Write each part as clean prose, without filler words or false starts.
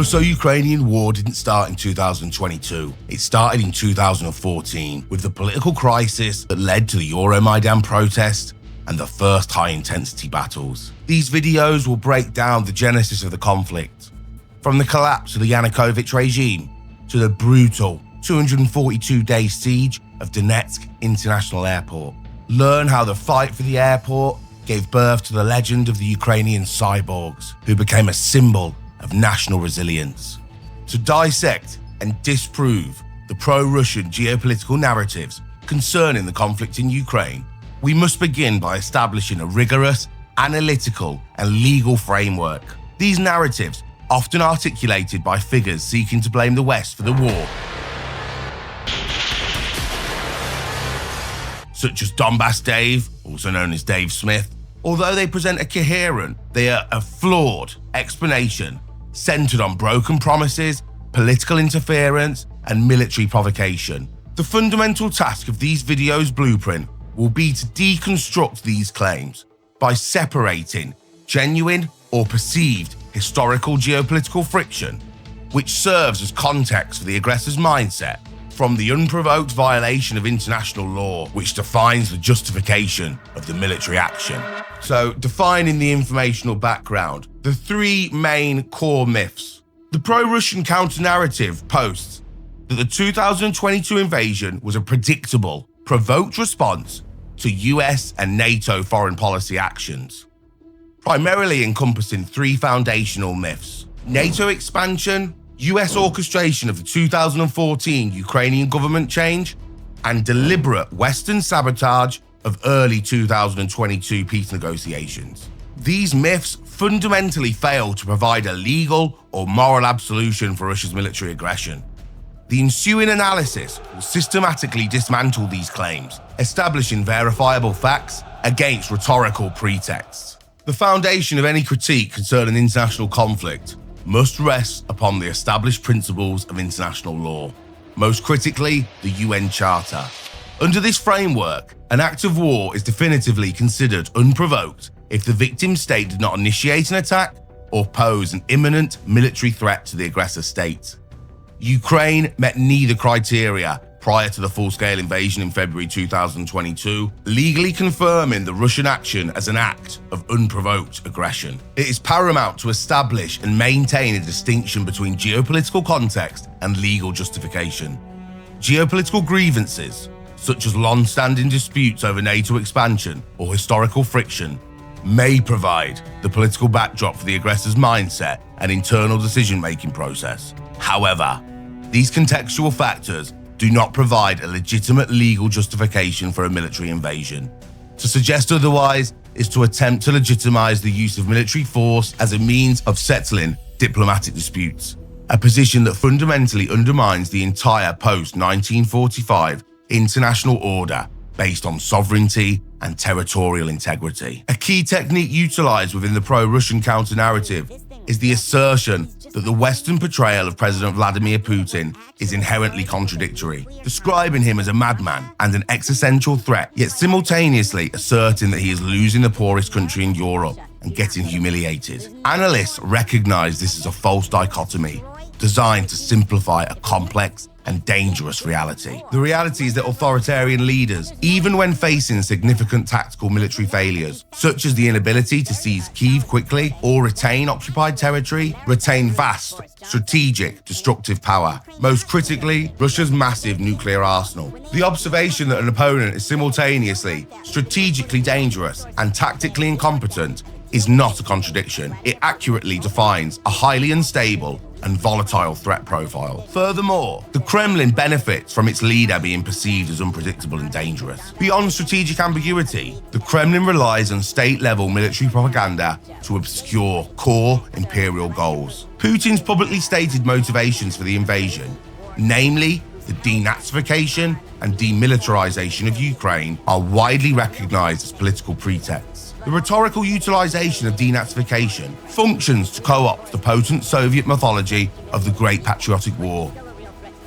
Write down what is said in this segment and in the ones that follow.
Russo-Ukrainian War didn't start in 2022. It started in 2014 with the political crisis that led to the Euromaidan protest and the first high-intensity battles. These videos will break down the genesis of the conflict, from the collapse of the Yanukovych regime to the brutal 242-day siege of Donetsk International Airport. Learn how the fight for the airport gave birth to the legend of the Ukrainian Cyborgs, who became a symbol of national resilience. To dissect and disprove the pro-Russian geopolitical narratives concerning the conflict in Ukraine, we must begin by establishing a rigorous, analytical, and legal framework. These narratives, often articulated by figures seeking to blame the West for the war, such as Donbass Dave, also known as Dave Smith, although they present a coherent, they are a flawed explanation centered on broken promises, political interference, and military provocation. The fundamental task of these videos' blueprint will be to deconstruct these claims by separating genuine or perceived historical geopolitical friction, which serves as context for the aggressor's mindset, from the unprovoked violation of international law, which defines the justification of the military action. So, defining the informational background, the three main core myths. The pro-Russian counter-narrative posts that the 2022 invasion was a predictable, provoked response to US and NATO foreign policy actions, primarily encompassing three foundational myths: NATO expansion, US orchestration of the 2014 Ukrainian government change, and deliberate Western sabotage of early 2022 peace negotiations. These myths fundamentally fail to provide a legal or moral absolution for Russia's military aggression. The ensuing analysis will systematically dismantle these claims, establishing verifiable facts against rhetorical pretexts. The foundation of any critique concerning international conflict must rest upon the established principles of international law, most critically, the UN Charter. Under this framework, an act of war is definitively considered unprovoked if the victim state did not initiate an attack or pose an imminent military threat to the aggressor state. Ukraine met neither criteria prior to the full-scale invasion in February 2022, legally confirming the Russian action as an act of unprovoked aggression. It is paramount to establish and maintain a distinction between geopolitical context and legal justification. Geopolitical grievances, such as long-standing disputes over NATO expansion or historical friction, may provide the political backdrop for the aggressor's mindset and internal decision-making process. However, these contextual factors do not provide a legitimate legal justification for a military invasion. To suggest otherwise is to attempt to legitimize the use of military force as a means of settling diplomatic disputes, a position that fundamentally undermines the entire post-1945 international order based on sovereignty and territorial integrity. A key technique utilized within the pro-Russian counter-narrative is the assertion that the Western portrayal of President Vladimir Putin is inherently contradictory, describing him as a madman and an existential threat, yet simultaneously asserting that he is losing the poorest country in Europe and getting humiliated. Analysts recognize this as a false dichotomy, designed to simplify a complex and dangerous reality. The reality is that authoritarian leaders, even when facing significant tactical military failures, such as the inability to seize Kyiv quickly or retain occupied territory, retain vast, strategic, destructive power. Most critically, Russia's massive nuclear arsenal. The observation that an opponent is simultaneously strategically dangerous and tactically incompetent is not a contradiction. It accurately defines a highly unstable and volatile threat profile. Furthermore, the Kremlin benefits from its leader being perceived as unpredictable and dangerous. Beyond strategic ambiguity, the Kremlin relies on state-level military propaganda to obscure core imperial goals. Putin's publicly stated motivations for the invasion, namely the denazification and demilitarization of Ukraine, are widely recognized as political pretexts. The rhetorical utilization of denazification functions to co-opt the potent Soviet mythology of the Great Patriotic War,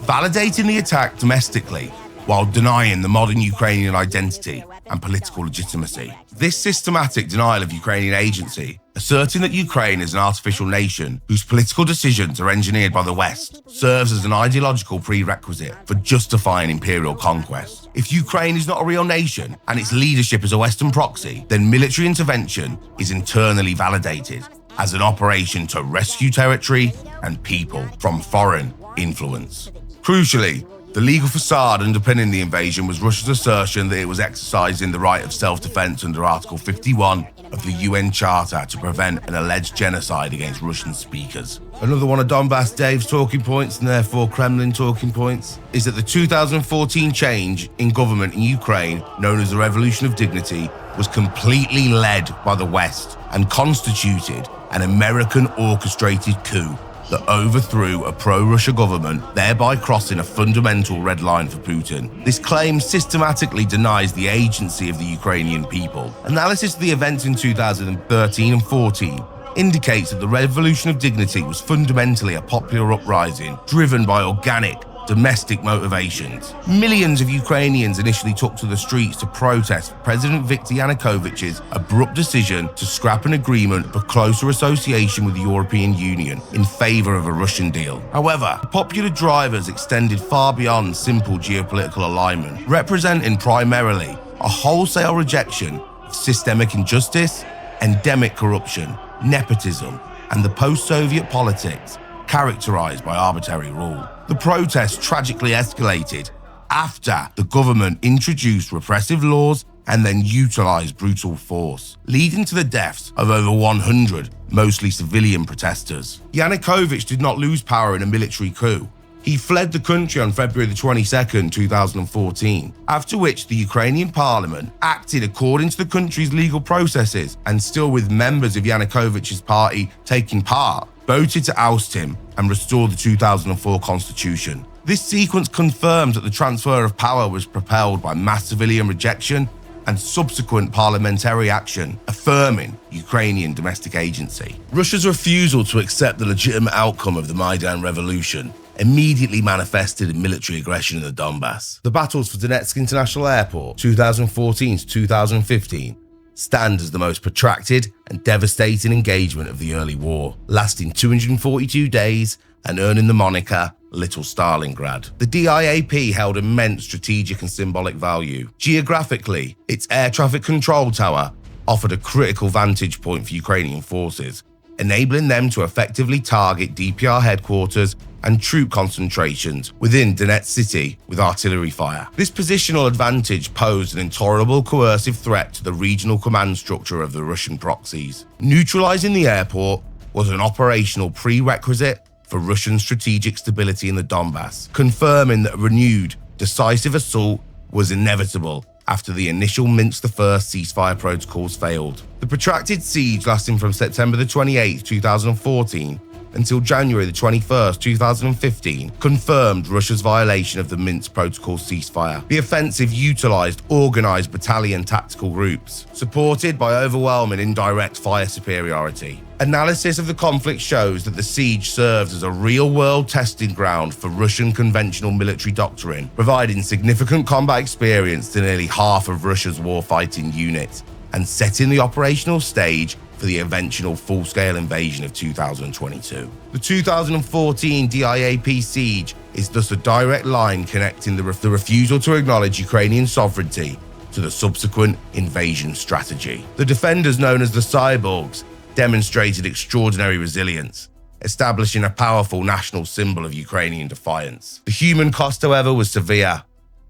validating the attack domestically while denying the modern Ukrainian identity and political legitimacy. This systematic denial of Ukrainian agency, asserting that Ukraine is an artificial nation whose political decisions are engineered by the West, serves as an ideological prerequisite for justifying imperial conquest. If Ukraine is not a real nation and its leadership is a Western proxy, then military intervention is internally validated as an operation to rescue territory and people from foreign influence. Crucially, the legal facade underpinning the invasion was Russia's assertion that it was exercising the right of self-defense under Article 51 of the UN Charter to prevent an alleged genocide against Russian speakers. Another one of Donbass Dave's talking points, and therefore Kremlin talking points, is that the 2014 change in government in Ukraine, known as the Revolution of Dignity, was completely led by the West and constituted an American orchestrated coup that overthrew a pro-Russia government, thereby crossing a fundamental red line for Putin. This claim systematically denies the agency of the Ukrainian people. Analysis of the events in 2013 and 14 indicates that the Revolution of Dignity was fundamentally a popular uprising driven by organic, domestic motivations. Millions of Ukrainians initially took to the streets to protest President Viktor Yanukovych's abrupt decision to scrap an agreement for closer association with the European Union in favor of a Russian deal. However, the popular drivers extended far beyond simple geopolitical alignment, representing primarily a wholesale rejection of systemic injustice, endemic corruption, nepotism, and the post-Soviet politics characterized by arbitrary rule. The protests tragically escalated after the government introduced repressive laws and then utilized brutal force, leading to the deaths of over 100, mostly civilian protesters. Yanukovych did not lose power in a military coup. He fled the country on February 22, 2014, after which the Ukrainian parliament acted according to the country's legal processes and, still with members of Yanukovych's party taking part, voted to oust him and restore the 2004 constitution. This sequence confirms that the transfer of power was propelled by mass civilian rejection and subsequent parliamentary action, affirming Ukrainian domestic agency. Russia's refusal to accept the legitimate outcome of the Maidan revolution immediately manifested in military aggression in the Donbass. The battles for Donetsk International Airport, 2014 to 2015, stand as the most protracted and devastating engagement of the early war, lasting 242 days and earning the moniker Little Stalingrad. The DIAP held immense strategic and symbolic value. Geographically, its air traffic control tower offered a critical vantage point for Ukrainian forces, enabling them to effectively target DPR headquarters and troop concentrations within Donetsk city with artillery fire. This positional advantage posed an intolerable coercive threat to the regional command structure of the Russian proxies. Neutralizing the airport was an operational prerequisite for Russian strategic stability in the Donbass, confirming that a renewed, decisive assault was inevitable after the initial Minsk I ceasefire protocols failed. The protracted siege, lasting from September 28, 2014 until January 21, 2015, confirmed Russia's violation of the Minsk Protocol ceasefire. The offensive utilized organized battalion tactical groups, supported by overwhelming indirect fire superiority. Analysis of the conflict shows that the siege serves as a real-world testing ground for Russian conventional military doctrine, providing significant combat experience to nearly half of Russia's warfighting units, and setting the operational stage for the eventual full-scale invasion of 2022. The 2014 DIAP siege is thus a direct line connecting the refusal to acknowledge Ukrainian sovereignty to the subsequent invasion strategy. The defenders, known as the Cyborgs, demonstrated extraordinary resilience, establishing a powerful national symbol of Ukrainian defiance. The human cost, however, was severe,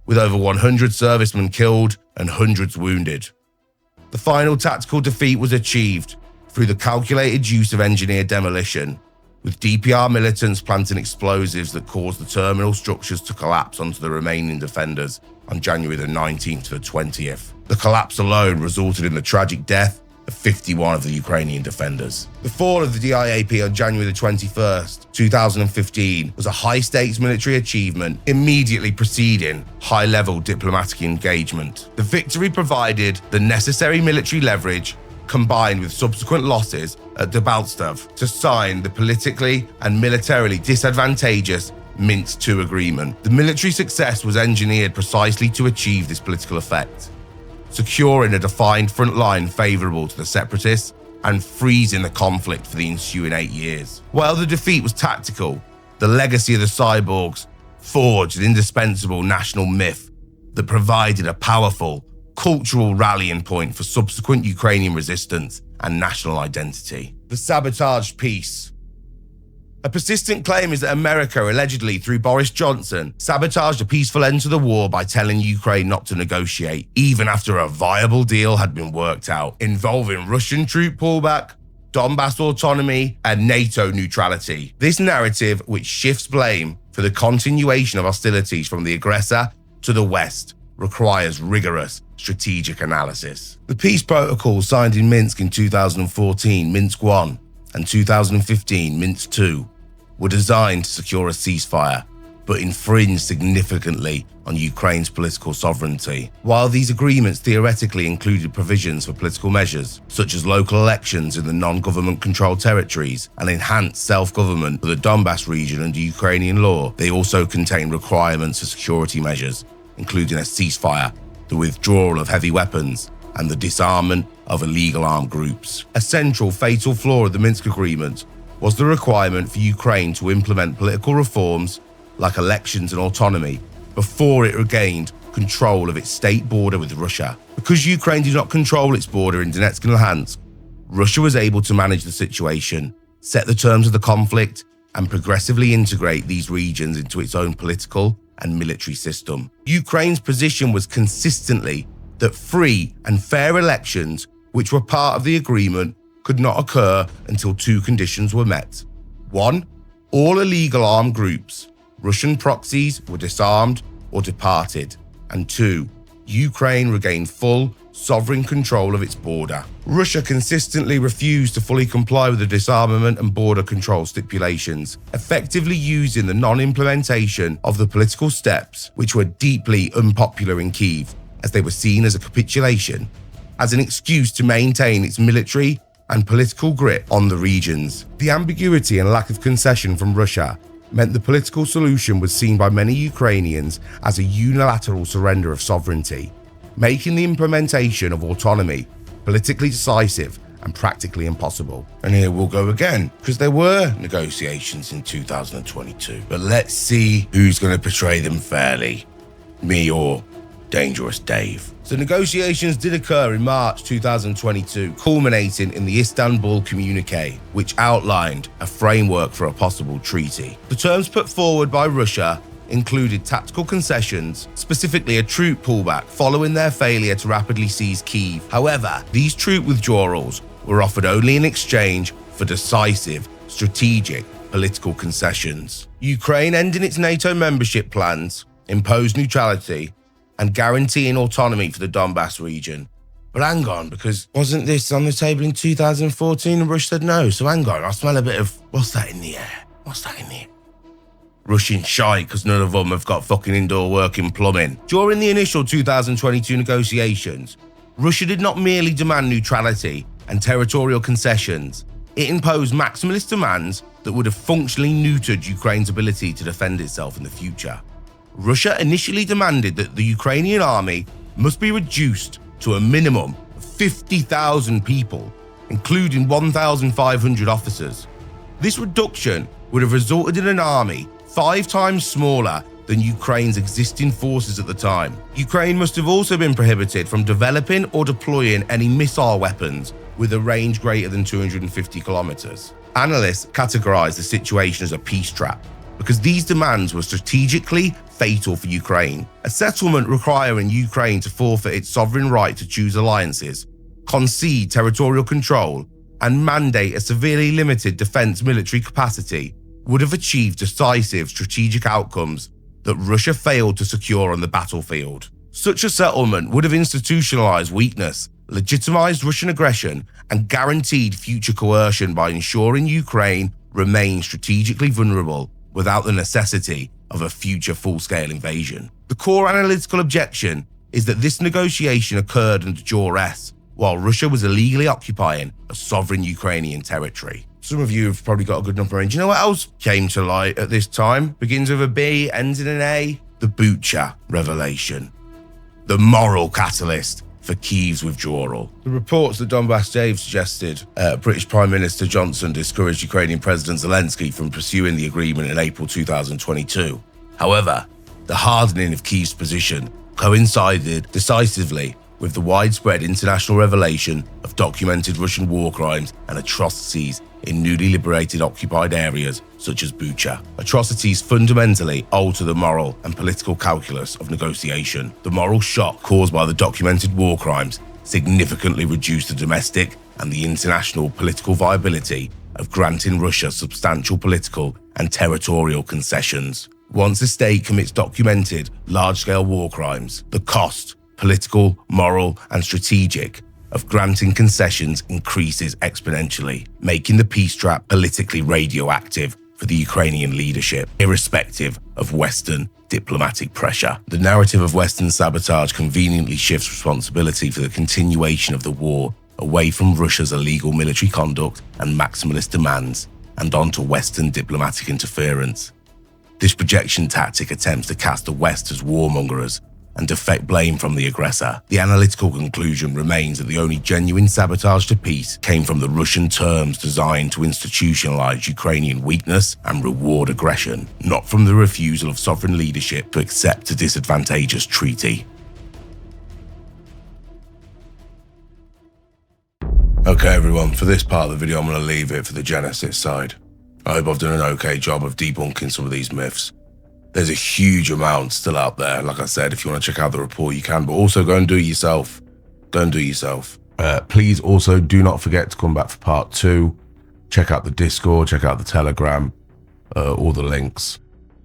with over 100 servicemen killed and hundreds wounded. The final tactical defeat was achieved through the calculated use of engineered demolition, with DPR militants planting explosives that caused the terminal structures to collapse onto the remaining defenders on January 19th to the 20th. The collapse alone resulted in the tragic death of 51 of the Ukrainian defenders. The fall of the DIAP on January 21st, 2015 was a high-stakes military achievement immediately preceding high-level diplomatic engagement. The victory provided the necessary military leverage, combined with subsequent losses at Debaltseve, to sign the politically and militarily disadvantageous Minsk II agreement. The military success was engineered precisely to achieve this political effect, securing a defined front line favourable to the separatists and freezing the conflict for the ensuing 8 years. While the defeat was tactical, the legacy of the Cyborgs forged an indispensable national myth that provided a powerful cultural rallying point for subsequent Ukrainian resistance and national identity. The Sabotaged peace. A persistent claim is that America, allegedly through Boris Johnson, sabotaged a peaceful end to the war by telling Ukraine not to negotiate, even after a viable deal had been worked out, involving Russian troop pullback, Donbass autonomy, and NATO neutrality. This narrative, which shifts blame for the continuation of hostilities from the aggressor to the West, requires rigorous strategic analysis. The peace protocols signed in Minsk in 2014, Minsk I, and 2015, Minsk II, were designed to secure a ceasefire, but infringed significantly on Ukraine's political sovereignty. While these agreements theoretically included provisions for political measures, such as local elections in the non-government controlled territories and enhanced self-government for the Donbass region under Ukrainian law, they also contained requirements for security measures, including a ceasefire, the withdrawal of heavy weapons, and the disarmament of illegal armed groups. A central fatal flaw of the Minsk Agreement was the requirement for Ukraine to implement political reforms like elections and autonomy before it regained control of its state border with Russia. Because Ukraine did not control its border in Donetsk and Luhansk, Russia was able to manage the situation, set the terms of the conflict, and progressively integrate these regions into its own political and military system. Ukraine's position was consistently that free and fair elections, which were part of the agreement, could not occur until two conditions were met. 1. All illegal armed groups, Russian proxies, were disarmed or departed. And 2. Ukraine regained full, sovereign control of its border. Russia consistently refused to fully comply with the disarmament and border control stipulations, effectively using the non-implementation of the political steps, which were deeply unpopular in Kyiv, as they were seen as a capitulation, as an excuse to maintain its military and political grip on the regions. The ambiguity and lack of concession from Russia meant the political solution was seen by many Ukrainians as a unilateral surrender of sovereignty, making the implementation of autonomy politically decisive and practically impossible. And here we'll go again, because there were negotiations in 2022. But let's see who's going to portray them fairly, me or Dangerous Dave. So negotiations did occur in March 2022, culminating in the Istanbul Communique, which outlined a framework for a possible treaty. The terms put forward by Russia included tactical concessions, specifically a troop pullback following their failure to rapidly seize Kyiv. However, these troop withdrawals were offered only in exchange for decisive, strategic political concessions. Ukraine ending its NATO membership plans, imposed neutrality, and guaranteeing autonomy for the Donbass region. But hang on, because wasn't this on the table in 2014 and Russia said no? So hang on, I smell a bit of, what's that in the air? What's that in the air? Russian shite, because none of them have got fucking indoor working plumbing. During the initial 2022 negotiations, Russia did not merely demand neutrality and territorial concessions, it imposed maximalist demands that would have functionally neutered Ukraine's ability to defend itself in the future. Russia initially demanded that the Ukrainian army must be reduced to a minimum of 50,000 people, including 1,500 officers. This reduction would have resulted in an army 5 times smaller than Ukraine's existing forces at the time. Ukraine must have also been prohibited from developing or deploying any missile weapons with a range greater than 250 kilometers. Analysts categorize the situation as a peace trap because these demands were strategically fatal for Ukraine. A settlement requiring Ukraine to forfeit its sovereign right to choose alliances, concede territorial control, and mandate a severely limited defense military capacity would have achieved decisive strategic outcomes that Russia failed to secure on the battlefield. Such a settlement would have institutionalized weakness, legitimized Russian aggression, and guaranteed future coercion by ensuring Ukraine remained strategically vulnerable without the necessity of a future full-scale invasion. The core analytical objection is that this negotiation occurred under duress, while Russia was illegally occupying a sovereign Ukrainian territory. Some of you have probably got a good number. And do you know what else came to light at this time? Begins with a B, ends in an A. The Bucha revelation. The moral catalyst for Kyiv's withdrawal. The reports that Donbass Dave suggested British Prime Minister Johnson discouraged Ukrainian President Zelensky from pursuing the agreement in April 2022. However, the hardening of Kyiv's position coincided decisively with the widespread international revelation of documented Russian war crimes and atrocities in newly liberated occupied areas such as Bucha. Atrocities fundamentally alter the moral and political calculus of negotiation. The moral shock caused by the documented war crimes significantly reduced the domestic and the international political viability of granting Russia substantial political and territorial concessions. Once a state commits documented large-scale war crimes, the cost, political, moral, and strategic, of granting concessions increases exponentially, making the peace trap politically radioactive for the Ukrainian leadership, irrespective of Western diplomatic pressure. The narrative of Western sabotage conveniently shifts responsibility for the continuation of the war away from Russia's illegal military conduct and maximalist demands and onto Western diplomatic interference. This projection tactic attempts to cast the West as warmongers and deflect blame from the aggressor. The analytical conclusion remains that the only genuine sabotage to peace came from the Russian terms designed to institutionalize Ukrainian weakness and reward aggression, not from the refusal of sovereign leadership to accept a disadvantageous treaty. Okay everyone, for this part of the video I'm going to leave it for the Genesis side. I hope I've done an okay job of debunking some of these myths. There's a huge amount still out there. Like I said, if you want to check out the report, you can, but also go and do it yourself. Go and do it yourself. Please also do not forget to come back for part 2. Check out the Discord, check out the Telegram. All the links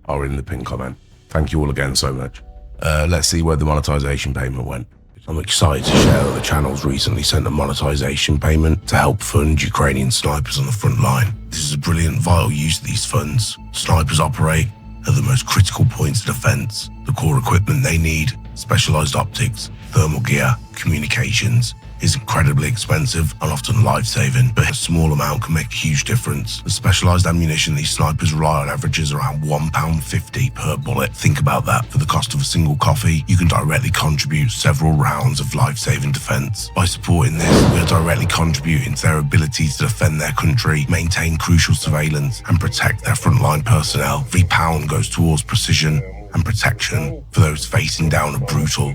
are in the pinned comment. Thank you all again so much. Let's see where the monetization payment went. I'm excited to share that the channel's recently sent a monetization payment to help fund Ukrainian snipers on the front line. This is a brilliant, vital use of these funds. Snipers operate at the most critical points of defense. The core equipment they need, specialized optics, thermal gear, communications, is incredibly expensive and often life-saving, but a small amount can make a huge difference. The specialized ammunition these snipers rely on averages around £1.50 per bullet. Think about that. For the cost of a single coffee, you can directly contribute several rounds of life-saving defense. By supporting this, we are directly contributing to their ability to defend their country, maintain crucial surveillance, and protect their frontline personnel. Every pound goes towards precision and protection for those facing down a brutal,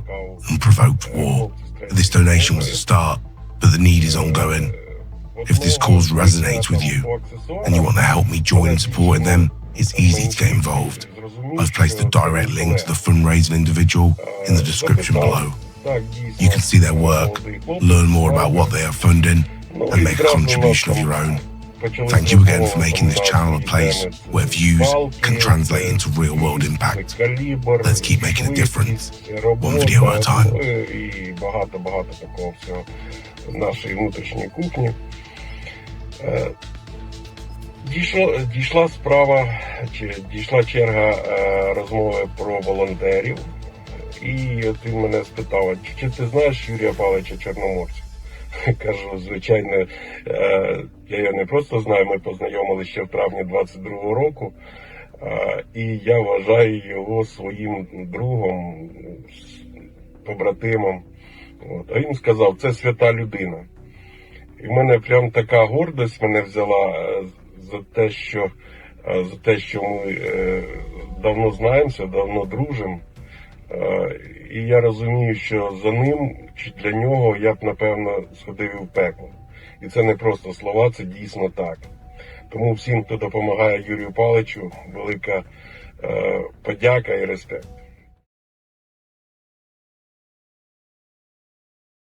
unprovoked war. This donation was a start, but the need is ongoing. If this cause resonates with you and you want to help me join in supporting them, it's easy to get involved. I've placed a direct link to the fundraising individual in the description below. You can see their work, learn more about what they are funding, and make a contribution of your own. Thank you again for making this channel a place where views can translate into real-world impact. Let's keep making a difference, one video at a time. І багато такого всього в нашій внутрішній кухні. Дійшла справа, чи дійшла черга розмови про волонтерів. І от він мене спитав, чи ти знаєш Юрія Павловича Чорноморця? Кажу, звичайно, я його не просто знаю, ми познайомилися ще в травні 22-го року, і я вважаю його своїм другом, побратимом. А він сказав, це свята людина. І в мене прям така гордость мене взяла за те, що ми давно знаємося, давно дружимо. І я розумію, що за ним, чи для нього, я б, напевно, сходив і в пекло. І це не просто слова, це дійсно так. Тому всім, хто допомагає Юрію Павловичу, велика подяка і респект.